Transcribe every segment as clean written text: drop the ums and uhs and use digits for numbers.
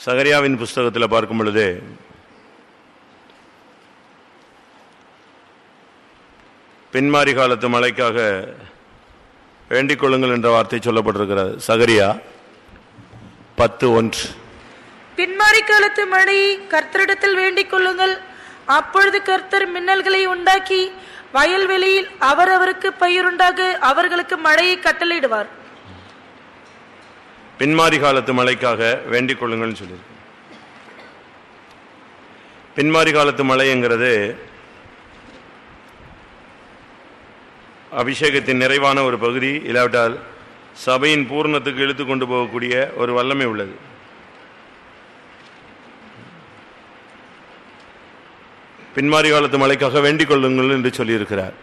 சகரியாவின் புஸ்தகத்தில் பார்க்கும் பொழுது பின்மாறி காலத்து மழைக்காக வேண்டிக் கொள்ளுங்கள் என்ற வார்த்தை சொல்லப்பட்டிருக்கிறது. சகரியா 10:1. பின்மாறி காலத்து மழையை கர்த்தரிடத்தில் வேண்டிக் கொள்ளுங்கள், அப்பொழுது கர்த்தர் மின்னல்களை உண்டாக்கி வயல்வெளியில் அவரவருக்கு பயிருண்டாக அவர்களுக்கு மழையை கட்டளையிடுவார். பின்மாறி காலத்து மழைக்காக வேண்டிக் கொள்ளுங்கள் சொல்லி. பின்மாறி காலத்து மழைங்கிறது அபிஷேகத்தின் நிறைவான ஒரு பகுதி, இல்லாவிட்டால் சபையின் பூர்ணத்துக்கு இழுத்து கொண்டு போகக்கூடிய ஒரு வல்லமை உள்ளது. பின்மாறி காலத்து மழைக்காக வேண்டிக் கொள்ளுங்கள் என்று சொல்லியிருக்கிறார்.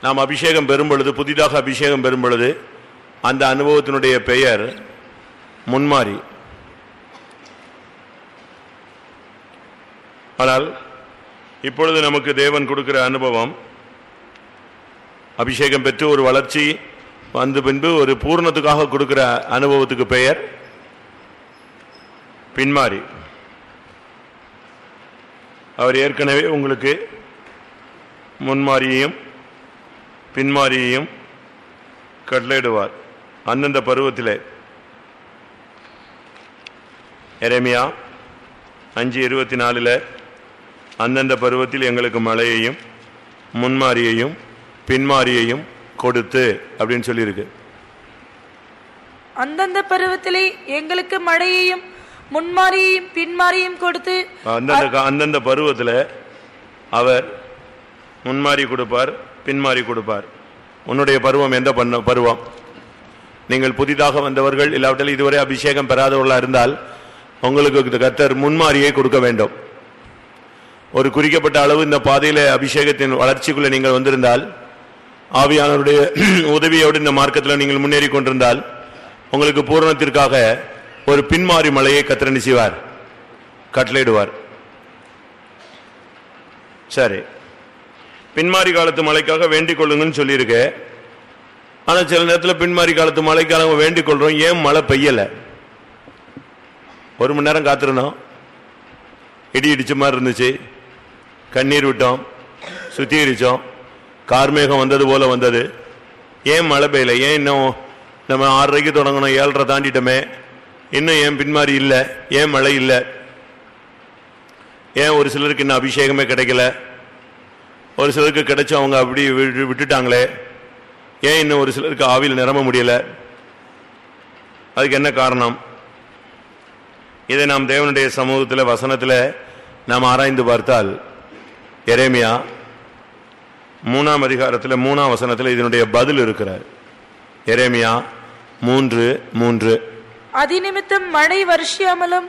நாம் அபிஷேகம் பெறும் பொழுது, புதிதாக அபிஷேகம் பெறும் பொழுது, அந்த அனுபவத்தினுடைய பெயர் முன்மாறி. ஆனால் இப்பொழுது நமக்கு தேவன் கொடுக்கிற அனுபவம், அபிஷேகம் பெற்று ஒரு வளர்ச்சி வந்து பின்பு ஒரு பூர்ணத்துக்காக கொடுக்கிற அனுபவத்துக்கு பெயர் பின்மாறி. அவர் ஏற்கனவே உங்களுக்கு முன்மாரியையும் பின்மாரியையும் கட்டளையிடுவார் அந்தந்த பருவத்திலே. எரேமியா 5:24 அந்தந்த பருவத்தில் எங்களுக்கு மழையையும் முன்மாரியையும் பின்மாரியையும் கொடுத்து அப்படின்னு சொல்லியிருக்கு. அந்தந்த பருவத்திலே எங்களுக்கு மழையையும் முன்மாரியையும் பின்மாரியையும் கொடுத்து, அந்தந்த பருவத்தில் அவர் முன்மாரி கொடுப்பார், பின்மாரி கொடுப்பார். உன்னுடைய பருவம் எந்த பருவம்? நீங்கள் புதிதாக வந்தவர்கள், இல்லாவிட்டால் இதுவரை அபிஷேகம் பெறாதவர்களாக இருந்தால் உங்களுக்கு கர்த்தர் முன்மாரியை கொடுக்க வேண்டும். ஒரு குறிக்கப்பட்ட அளவு இந்த பாதையில அபிஷேகத்தின் வளர்ச்சிக்குள்ள நீங்கள் வந்திருந்தால், ஆவியானவருடைய உதவியோடு இந்த மார்க்கத்தில் நீங்கள் முன்னேறி கொண்டிருந்தால், உங்களுக்கு பூரணத்திற்காக ஒரு பின்மாறி மலையை கர்த்தர் செய்வார், கட்டளையிடுவார். சரி, பின்மாறி காலத்து மழைக்காக வேண்டிக் கொள்ளுங்கன்னு சொல்லியிருக்க. ஆனா சில நேரத்தில் பின்மாறி காலத்து மழைக்காக வேண்டிக் கொள்றோம், ஏன் மழை பெய்யல? 1 மணி நேரம் காத்திருந்தோம், இடி இடிச்ச மாதிரி இருந்துச்சு, கண்ணீர் விட்டோம், சுத்திகரிச்சோம், கார்மேகம் வந்தது போல வந்தது, ஏன் மழை பெய்யல? ஏன் இன்னும் நம்ம 6:30 தொடங்கணும், 7:30 தாண்டிட்டோமே, இன்னும் ஏன் பின்மாறி இல்லை? ஏன் மழை இல்லை? ஏன் ஒரு சிலருக்கு இன்னும் அபிஷேகமே கிடைக்கல? ஒரு சிலருக்கு கிடைச்ச அவங்க அப்படி விட்டுட்டாங்களே, ஏன் இன்னும் ஒரு சிலருக்கு ஆவியில் நிரம்ப முடியல? அதுக்கு என்ன காரணம்? இதை நாம் தேவனுடைய சமூகத்தில் வசனத்தில் நாம் ஆராய்ந்து பார்த்தால், எரேமியா 3ஆம் அதிகாரத்தில் 3ஆம் வசனத்தில் இதனுடைய பதில் இருக்கிறார். எரேமியா 3:3. அதிநிமித்தம் மழை வருஷியாமலும்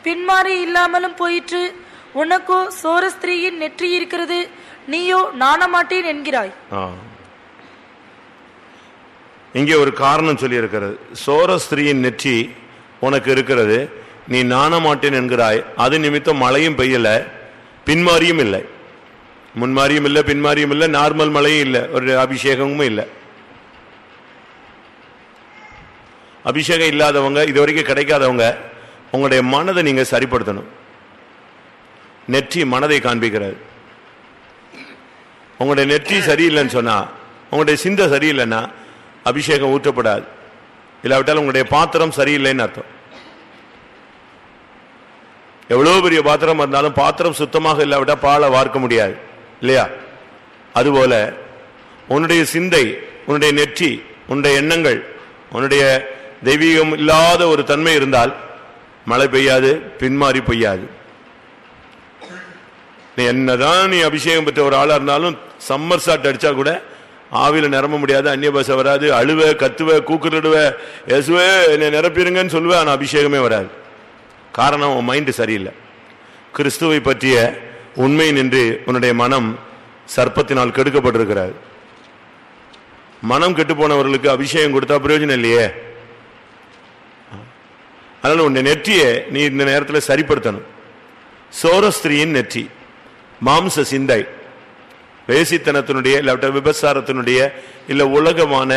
பின்மாறி இல்லாமலும் போயிற்று, உனக்கோ சோர ஸ்திரீயின் நெற்றி இருக்கிறது, நீயோ நாணமாட்டேன் என்கிறாய். இங்கே ஒரு காரணம் சொல்லி இருக்கிறது. சோர ஸ்திரீயின் நெற்றி உனக்கு இருக்கிறது, நீ நாணமாட்டேன் என்கிறாய். அது நிமித்தம் மழையும் பெய்யல, பின்மாரியும் இல்லை, முன்மாரியும் இல்லை, பின்மாரியும் இல்லை, நார்மல் மழையும் இல்லை, ஒரு அபிஷேகமும் இல்லை. அபிஷேகம் இல்லாதவங்க, இதுவரைக்கும் கிடைக்காதவங்க, உங்களுடைய மனதை நீங்க சரிப்படுத்தணும். நெற்றி மனதை காண்பிக்கிறது. உங்களுடைய நெற்றி சரியில்லைன்னு சொன்னா, உங்களுடைய சிந்தை சரியில்லைன்னா அபிஷேகம் ஊற்றப்படாது. இல்லாவிட்டால் உங்களுடைய பாத்திரம் சரியில்லைன்னு அர்த்தம். எவ்வளவு பெரிய பாத்திரம் இருந்தாலும் பாத்திரம் சுத்தமாக இல்லாவிட்டால் பாலை வார்க்க முடியாது, இல்லையா? அதுபோல உன்னுடைய சிந்தை, உன்னுடைய நெற்றி, உன்னுடைய எண்ணங்கள், உன்னுடைய தெய்வீகம் இல்லாத ஒரு தன்மை இருந்தால் மழை பெய்யாது, பின்மாறி பெய்யாது. நீ என்னதான் நீ அபிஷேகம் பெற்ற ஒரு ஆளா இருந்தாலும் சம்மர் சாட் அடிச்சா கூட ஆவியில நிரம்ப முடியாது, அந்நிய பாஷை வராது, அழுவ, கத்துவ, கூக்குறிடுவ, எசுவே என்னை நிரப்பிடுங்கன்னு சொல்லுவ, ஆனா அபிஷேகமே வராது. காரணம், உன் மைண்டு சரியில்லை. கிறிஸ்துவை பற்றிய உண்மை நின்று உன்னுடைய மனம் சர்ப்பத்தினால் கெடுக்கப்பட்டிருக்கிறார். மனம் கெட்டு போனவர்களுக்கு அபிஷேகம் கொடுத்தா பிரயோஜனம் இல்லையே. அதனால உன்னை நெற்றியை நீ இந்த நேரத்தில் சரிப்படுத்தணும். சோரஸ்திரியின் நெற்றி, மாம்ச சிந்தை, வேசித்தனத்தினுடைய இல்லாவிட்ட விபசாரத்தினுடைய இல்ல உலகமான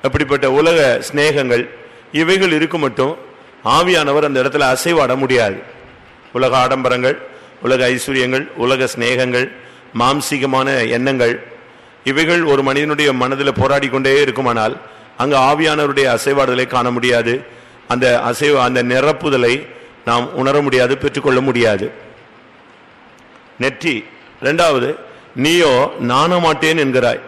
அப்படிப்பட்ட உலக ஸ்நேகங்கள், இவைகள் இருக்கு மட்டும் ஆவியானவர் அந்த இடத்துல அசைவாட முடியாது. உலக ஆடம்பரங்கள், உலக ஐஸ்வர்யங்கள், உலக சிநேகங்கள், மாம்சீகமான எண்ணங்கள், இவைகள் ஒரு மனிதனுடைய மனதில் போராடி கொண்டே இருக்குமானால் அங்கு ஆவியானவருடைய அசைவாடுதலை காண முடியாது. அந்த நிரப்புதலை நாம் உணர முடியாது, பெற்றுக்கொள்ள முடியாது. நெற்றி. இரண்டாவது, நீயோ நாணமாட்டேன் என்கிறாய்.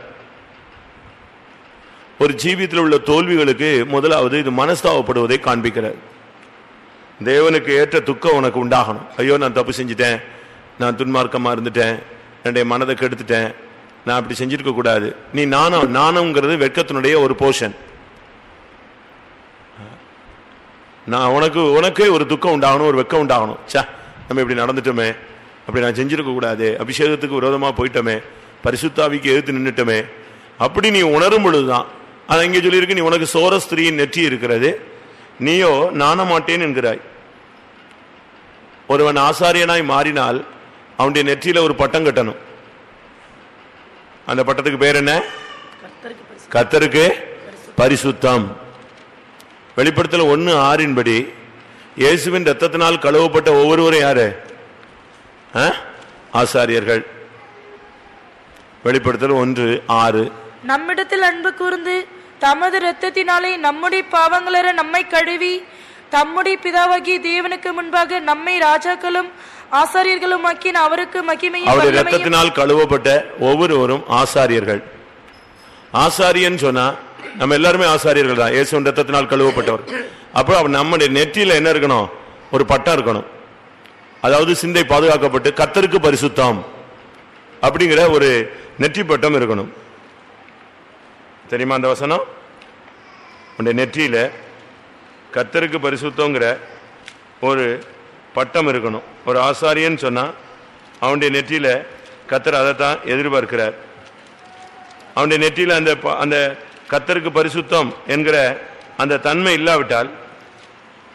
ஒரு ஜீவியத்தில் உள்ள தோல்விகளுக்கு முதலாவது இது மனஸ்தாபப்படுவதை காண்பிக்கிறது. தேவனுக்கு ஏற்ற துக்கம் உனக்கு உண்டாகணும். ஐயோ, நான் தப்பு செஞ்சிட்டேன், நான் துன்மார்க்கமா இருந்துட்டேன், என்னுடைய மனதை கெடுத்துட்டேன், நான் அப்படி செஞ்சிருக்க கூடாது. நீ நாணம்ங்கிறது வெட்கத்தினுடைய ஒரு போர்ஷன். நான் உனக்கே ஒரு துக்கம் உண்டாகணும், ஒரு வெட்கம் உண்டாகணும். சா, நம்ம இப்படி நடந்துட்டோமே, அப்படி நான் செஞ்சிருக்க கூடாது, அபிஷேகத்துக்கு விரோதமா போயிட்டோமே, பரிசுத்தாவிக்கு எதிர்த்து நின்றுட்டோமே, அப்படி நீ உணரும் பொழுதுதான். அது இங்கே சொல்லியிருக்கு, நீ உனக்கு சோரஸ்திரியின் நெற்றி இருக்கிறது, நீயோ நாணமாட்டேன் என்கிறாய். ஒருவன் ஆசாரியனாய் மாறினால் அவனுடைய நெற்றியில ஒரு பட்டம் கட்டணும். அந்த பட்டத்துக்கு பேர் என்ன? கர்த்தருக்கு பரிசுத்தம். வெளிப்படுத்தல் 1:6 இயேசுவின் இரத்தத்தினால் கழுவப்பட்ட ஒவ்வொருவரும் யாரு? ஆசாரியர்கள். வெளிப்படுத்தல் 1:6. நம்மிடத்தில் அன்பு கூர்ந்து தமது இரத்தத்தினாலே நம்முடைய பாவங்களற நம்மை கழுவி தம்முடைய பிதாவாகிய தேவனுக்கு முன்பாக நம்மை ராஜாக்களும் ஆசாரியர்களும் ஆக்கின அவருக்கு மகிமையும் அவருடைய இரத்தத்தினால் கழுவப்பட்ட ஒவ்வொருவரும் ஆசாரியர்கள். ஆசாரியன் சொன்னா நம்ம எல்லாருமே ஆசாரியர்கள் தான், இயேசுவின் இரத்தத்தினால் கழுவப்பட்டவர். அப்போ நம்முடைய நெற்றியில என்ன இருக்கணும்? ஒரு பட்டம் இருக்கணும். அதாவது சிந்தை பாதுகாக்கப்பட்டு கர்த்தருக்கு பரிசுத்தம் அப்படிங்கிற ஒரு நெற்றி பட்டம் இருக்கணும். தெரியுமா அந்த வசனம்? உன்னுடைய நெற்றியில கர்த்தருக்கு பரிசுத்தங்கிற ஒரு பட்டம் இருக்கணும். ஒரு ஆசாரியன்னு சொன்னா அவனுடைய நெற்றியில கர்த்தர் அதைத்தான் எதிர்பார்க்கிறார். அவனுடைய நெற்றியில அந்த கர்த்தருக்கு பரிசுத்தம் என்கிற அந்த தன்மை இல்லாவிட்டால்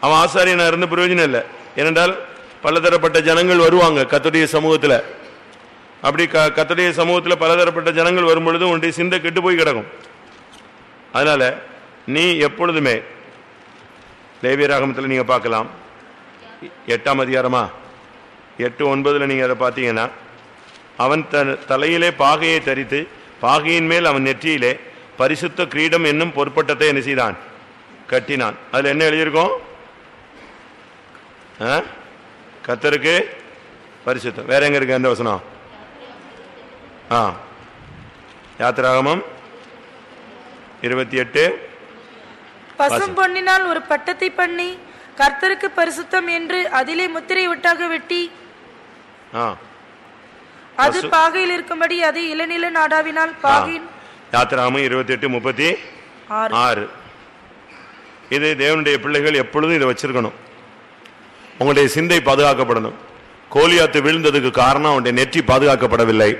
அவன் ஆசாரியனா இருந்து பிரயோஜனம் இல்லை. ஏனென்றால் பலதரப்பட்ட ஜனங்கள் வருவாங்க கர்த்தருடைய சமூகத்தில். அப்படி கர்த்தருடைய சமூகத்தில் பலதரப்பட்ட ஜனங்கள் வரும்பொழுது உன்னுடைய சிந்தை கெட்டு போய் கிடக்கும். அதனால நீ எப்பொழுதுமே லேவியராகமத்தில் நீங்க பார்க்கலாம், 8ஆம் அதிகாரமா 8:9 நீங்க அதை பார்த்தீங்கன்னா, அவன் தலையிலே பாகையை தரித்து பாகையின் மேல் அவன் நெற்றியிலே பரிசுத்த கிரீடம் என்னும் பொற்பட்டத்தை என்ன செய்தான்? கட்டினான். அதுல என்ன எழுதியிருக்கோம்? கர்த்தருக்கு பரிசுத்தம். வேற எங்க இருக்கு அந்த வசனம்? யாத்திராகமம் 28. பசும் பொன்னினால் ஒரு பட்டத்தை பண்ணி கர்த்தருக்கு பரிசுத்தம் என்று அதிலே முத்திரை ஒட்டாக வெட்டி அது பாகையில் இருக்கும்படி அது இளநில நாடாவினால் பாகையின். யாத்திராகமம் 28:36. இது தேவனுடைய பிள்ளைகள் எப்பொழுதும் இதை வச்சிருக்கணும். உங்களுடைய சிந்தை பாதுகாக்கப்படணும். கோலியாத்து விழுந்ததுக்கு காரணம் அவனுடைய நெற்றி பாதுகாக்கப்படவில்லை.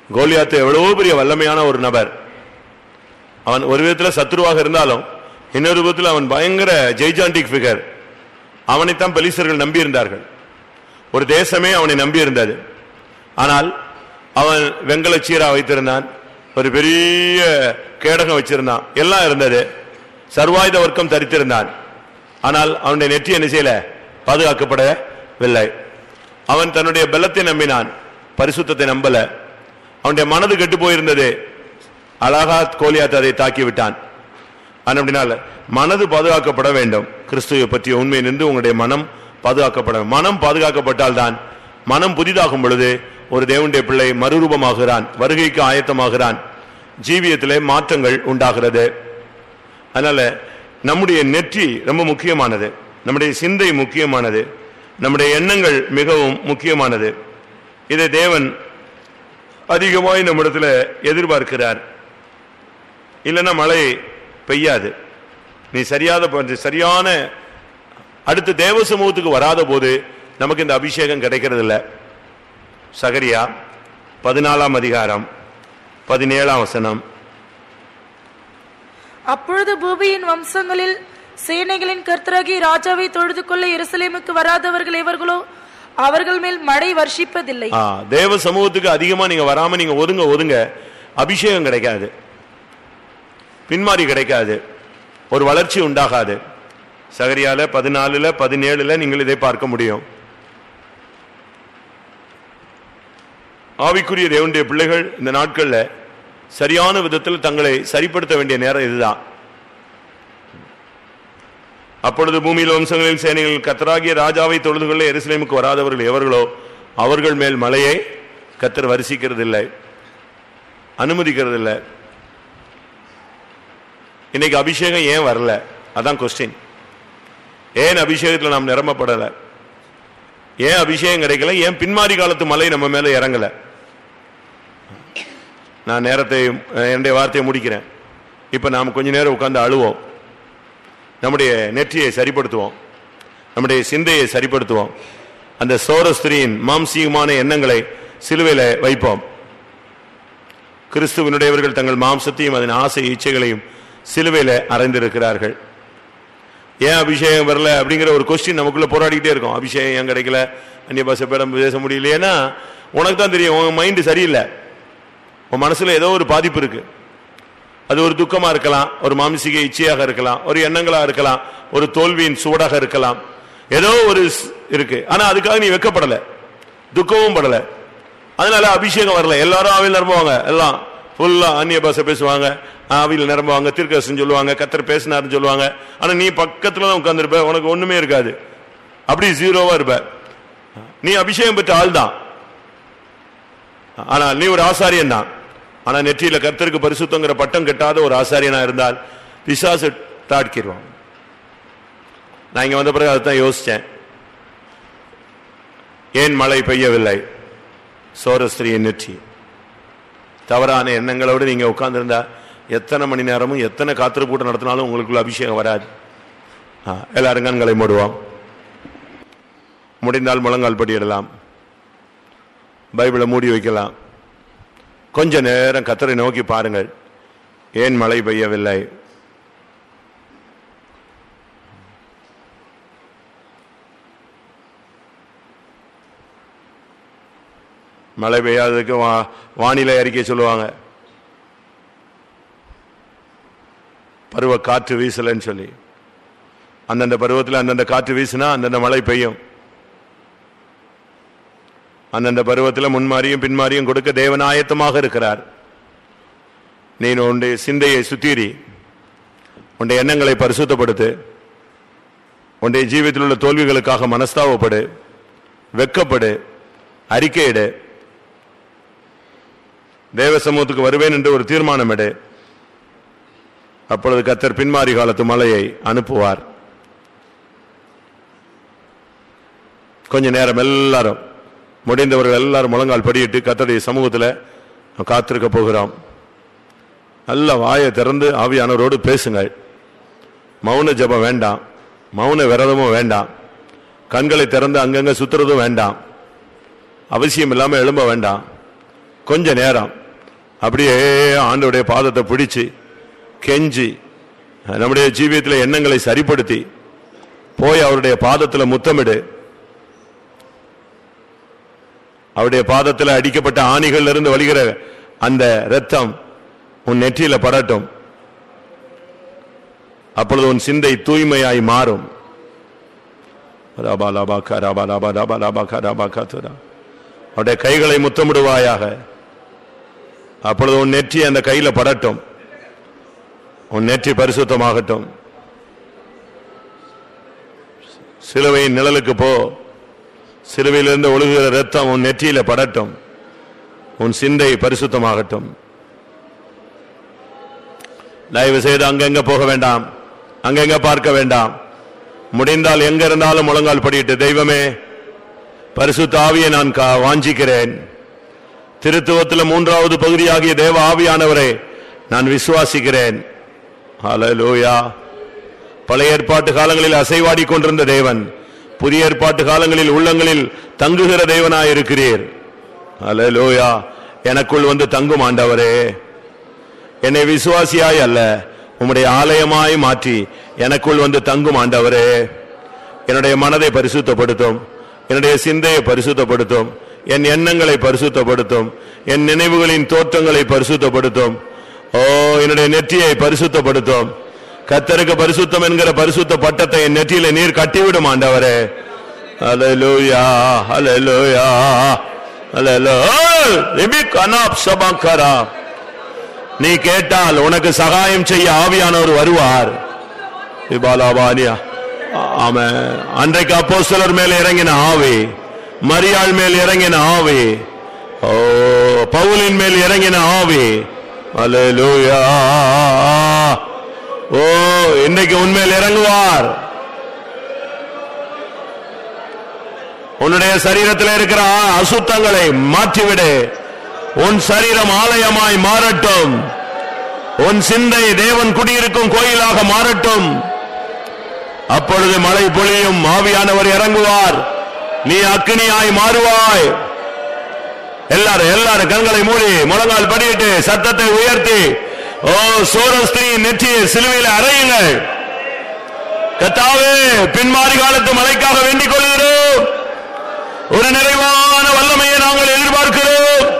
கோலியாத்து எவ்வளவு பெரிய வல்லமையான ஒரு நபர். அவன் ஒரு விதத்தில் சத்ருவாக இருந்தாலும் இன்னொரு விதத்தில் அவன் பயங்கர ஜெய்ஜாண்டிக் ஃபிகர். அவனைத்தான் பெலிஸ்தர்கள் நம்பி இருந்தார்கள். ஒரு தேசமே அவனை நம்பி இருந்தது. ஆனால் அவன் வெங்கல சீரா வைத்திருந்தான், ஒரு பெரிய கேடகம் வச்சிருந்தான், எல்லாம் இருந்தது. சர்வாயுத வர்க்கம் தரித்திருந்தான். ஆனால் அவனுடைய நெற்றி என்ன செய்யல? பாதுகாக்கப்படவில்லை. அவன் தன்னுடைய பலத்தை நம்பினான், பரிசுத்தத்தை நம்பல. அவனுடைய மனது கெட்டு போயிருந்தது. அழகா கோலியாத் அதை தாக்கி விட்டான். அப்படினால மனது பாதுகாக்கப்பட வேண்டும். கிறிஸ்துவை பற்றிய உண்மை நின்று உங்களுடைய மனம் பாதுகாக்கப்பட. மனம் பாதுகாக்கப்பட்டால் தான், மனம் புதிதாகும் பொழுது ஒரு தேவனுடைய பிள்ளை மறுரூபமாகிறான், வருகைக்கு ஆயத்தமாகிறான், ஜீவியத்திலே மாற்றங்கள் உண்டாகிறது. அதனால நம்முடைய நெற்றி ரொம்ப முக்கியமானது, நம்முடைய சிந்தை முக்கியமானது, நம்முடைய எண்ணங்கள் மிகவும் முக்கியமானது. இதை தேவன் அதிகமாய் நம்மிடத்துல எதிர்பார்க்கிறார். இல்லைன்னா மழை பெய்யாது. நீ சரியான அடுத்த தேவ சமூகத்துக்கு வராத போது நமக்கு இந்த அபிஷேகம் கிடைக்கிறது இல்லை. சகரியா 14ஆம் அதிகாரம் 17ஆம் வசனம். அப்பொழுது பூமியின் வம்சங்களில் சேனைகளின் கர்த்தராகிய ராஜாவை தொழுது கொள்ள எருசலேமுக்கு வராதவர்கள் எவர்களோ அவர்கள் மேல் மழை வர்ஷிப்பதில்லை. தேவ சமூகத்துக்கு அதிகமா நீங்க வராம நீங்க ஒதுங்க அபிஷேகம் கிடைக்காது, பின்மாறி கிடைக்காது, ஒரு வளர்ச்சி உண்டாகாது. சகரியால 14, 17 நீங்கள் இதை பார்க்க முடியும். ஆவிக்குரிய தேவனுடைய பிள்ளைகள் இந்த நாட்கள்ல சரியான விதத்தில் தங்களை சரிப்படுத்த வேண்டிய நேரம் இதுதான். அப்பொழுது பூமியில் வம்சங்களில் சேனைகள் கர்த்தராகிய ராஜாவை தொழுது கொள்ள எருசலேமுக்கு வராதவர்கள் எவர்களோ அவர்கள் மேல் மலையை கர்த்தர் வரிசிக்கிறது இல்லை, அனுமதிக்கிறது இல்லை. இன்னைக்கு அபிஷேகம் ஏன் வரல? அதான் கொஸ்டின். ஏன் அபிஷேகத்தில் நாம் நிரம்பப்படல? ஏன் அபிஷேகம் கிடைக்கல? ஏன் பின்மாறி காலத்து மலை நம்ம மேல இறங்கல? நான் என்னுடைய வார்த்தையை முடிக்கிறேன். இப்ப நாம் கொஞ்ச நேரம் உட்கார்ந்து அழுவோம், நம்முடைய நெற்றியை சரிப்படுத்துவோம், நம்முடைய சிந்தையை சரிப்படுத்துவோம், அந்த சோரஸ்திரியின் மாம்சீகமான எண்ணங்களை சிலுவையில வைப்போம். கிறிஸ்துவனுடையவர்கள் தங்கள் மாம்சத்தையும் அதன் ஆசை இச்சைகளையும் சிலுவையில அறைந்திருக்கிறார்கள். ஏன் அபிஷேகம் வரல அப்படிங்கிற ஒரு கொஸ்டின் நமக்குள்ள போராடிக்கிட்டே இருக்கும். அபிஷேகம் ஏன் கிடைக்கல, அந்நிய பாஷை பேச முடியலையேன்னா உனக்கு தான் தெரியும், உங்க மைண்டு சரியில்லை, உன் மனசுல ஏதோ ஒரு பாதிப்பு இருக்கு. அது ஒரு துக்கமா இருக்கலாம், ஒரு மாம்சீக இச்சையாக இருக்கலாம், ஒரு எண்ணங்களா இருக்கலாம், ஒரு தோல்வியின் சுவடாக இருக்கலாம், ஏதோ ஒரு இருக்கு. ஆனா அதுக்காக நீ வெட்கப்படல, துக்கமும் படல, அதனால அபிஷேகம் வரல. எல்லாரும் ஆவியில் நிரம்புவாங்க, எல்லாம் ஃபுல்லா அந்நிய பாஷை பேசுவாங்க, ஆவியில் நிரம்புவாங்க, தீர்க்கதரிசனம் சொல்லுவாங்க, கர்த்தர் பேசினார்னு சொல்லுவாங்க. ஆனா நீ பக்கத்துல தான் உட்கார்ந்துருப்ப, உனக்கு ஒண்ணுமே இருக்காது, அப்படி ஜீரோவா இருப்ப. நீ அபிஷேகம் பெற்ற ஆள் தான், ஆனா நீ ஒரு ஆசாரியன் தான். ஆனா நெற்றியில கர்த்தருக்கு பரிசுத்தங்கிற பட்டம் கட்டாத ஒரு ஆசாரியனா இருந்தால் பிசாசு தாட்கிடுவான். நான் இங்க வந்த பிறகு அதுதான் யோசிச்சேன், ஏன் மழை பெய்யவில்லை? சோரஸ்திரியின் நெற்றி. தவறான எண்ணங்களோடு நீங்க உட்கார்ந்திருந்தா எத்தனை மணி நேரமும் எத்தனை காத்திருப்பூட்டம் நடத்தினாலும் உங்களுக்குள்ள அபிஷேகம் வராது. எல்லாரும் கண்களை மூடுவோம், முடிந்தால் முழங்கால் படியிடலாம், பைபிளை மூடி வைக்கலாம். கொஞ்ச நேரம் கர்த்தரை நோக்கி பாருங்கள், ஏன் மழை பெய்யவில்லை? மழை பெய்யாததுக்கு வானிலை அறிக்கை சொல்லுவாங்க, பருவ காற்று வீசலன்னு சொல்லி. அந்தந்த பருவத்தில் அந்தந்த காற்று வீசினா அந்தந்த மழை பெய்யும். அந்தந்த பருவத்தில் முன்மாரியும் பின்மாரியும் கொடுக்க தேவன் ஆயத்தமாக இருக்கிறார். நீ உன்னுடைய சிந்தையை சுத்தீரி, உன்னுடைய எண்ணங்களை பரிசுத்தப்படுத்து, உன்னுடைய ஜீவியத்தில் உள்ள தோல்விகளுக்காக மனஸ்தாபப்படு, வெக்கப்படு, அறிக்கையிடு, தேவ சமூகத்துக்கு வருவேன் என்று ஒரு தீர்மானம் எடு. அப்பொழுது கர்த்தர் பின்மாரி காலத்து மழையை அனுப்புவார். கொஞ்ச நேரம் எல்லாரும் முடிந்தவர்கள் எல்லாரும் முழங்கால் படியிட்டு கர்த்தருடைய சமூகத்தில் காத்திருக்க போகிறோம். நல்ல வாயை திறந்து ஆவியானவரோடு பேசுங்கள். மௌன ஜெபம் வேண்டாம், மௌன விரதமும் வேண்டாம், கண்களை திறந்து அங்கங்க சுத்துறதும் வேண்டாம், அவசியம் இல்லாமல் எழும்ப வேண்டாம். கொஞ்ச நேரம் அப்படியே ஆண்டவருடைய பாதத்தை பிடிச்சு கெஞ்சி நம்முடைய ஜீவியத்தில் எண்ணங்களை சரிப்படுத்தி போய் அவருடைய பாதத்தில் முத்தமிடு. அவருடைய பாதத்தில் அடிக்கப்பட்ட ஆணிகள் இருந்து வழிகிற அந்த இரத்தம் உன் நெற்றியில படட்டும். அப்பொழுது உன் சிந்தை தூய்மையாய் மாறும். அவருடைய கைகளை முத்தமிடுவாயாக. அப்பொழுது உன் நெற்றி அந்த கையில படட்டும், உன் நெற்றி பரிசுத்தமாகட்டும். சிலுவையின் நிழலுக்கு போ, சிலுவையிலிருந்து ஒழுகுகிற இரத்தம் உன் நெற்றியில படட்டும், உன் சிந்தை பரிசுத்தமாகட்டும். தயவு செய்து அங்கெங்க போக வேண்டாம், அங்கெங்க பார்க்க வேண்டாம். முடிந்தால் எங்க இருந்தாலும் முழங்கால் படியிட்டு, தெய்வமே பரிசுத்த ஆவியை நான் வாஞ்சிக்கிறேன். திருத்துவத்தில் 3வது பகுதியாகிய தேவ ஆவியானவரை நான் விசுவாசிக்கிறேன். ஹல்லேலூயா. பழைய ஏற்பாட்டு காலங்களில் அசைவாடி கொண்டிருந்த தேவன் புதிய ஏற்பாட்டு காலங்களில் உள்ளங்களில் தங்குகிற தேவனாயிருக்கிறீர். ஹல்லேலூயா. எனக்குள் வந்து தங்கும் ஆண்டவரே, என்னை விசுவாசியாய் அல்ல உம்முடைய ஆலயமாய் மாற்றி எனக்குள் வந்து தங்கும் ஆண்டவரே. என்னுடைய மனதை பரிசுத்தப்படுத்தும், என்னுடைய சிந்தையை பரிசுத்தப்படுத்தும், என் எண்ணங்களை பரிசுத்தப்படுத்தும், என் நினைவுகளின் தோற்றங்களை பரிசுத்தப்படுத்தும். ஓ, என்னுடைய நெற்றியை பரிசுத்தப்படுத்தும். கர்த்தருக்கு பரிசுத்தம் என்கிற பரிசுத்த பட்டத்தை என் நெற்றியில நீர் கட்டிவிடும் ஆண்டவரே. ஹல்லேலூயா ஹல்லேலூயா ஹல்லேலூயா. நீ கேட்டால் உனக்கு சகாயம் செய்ய ஆவியானவர் வருவார். ஆமென். அன்றைக்கு அப்போஸ்தலர் மேல் இறங்கின ஆவி, மரியாள் மேல் இறங்கின ஆவி, பவுலின் மேல் இறங்கின ஆவி. ஹல்லேலூயா. ஓ, இன்றைக்கு உன்மேல் இறங்குவார். உன்னுடைய சரீரத்தில் இருக்கிற அசுத்தங்களை மாற்றிவிடு. உன் சரீரம் ஆலயமாய் மாறட்டும். உன் சிந்தை தேவன் குடியிருக்கும் கோயிலாக மாறட்டும். அப்பொழுது மழை பொழியும், ஆவியானவர் இறங்குவார். நீ அக்கினியாய் மாறுவாய். எல்லாரும் கண்களை மூடி முழங்கால் படியிட்டு சத்தத்தை உயர்த்தி, ஓ சோரஸ்திரியின் நெற்றியை சிலுவையில் அறையுங்கள். கர்த்தாவே, பின்மாறி காலத்து மழைக்காக வேண்டிக் கொள்கிறோம். ஒரு நிறைவான வல்லமையை நாங்கள் எதிர்பார்க்கிறோம்.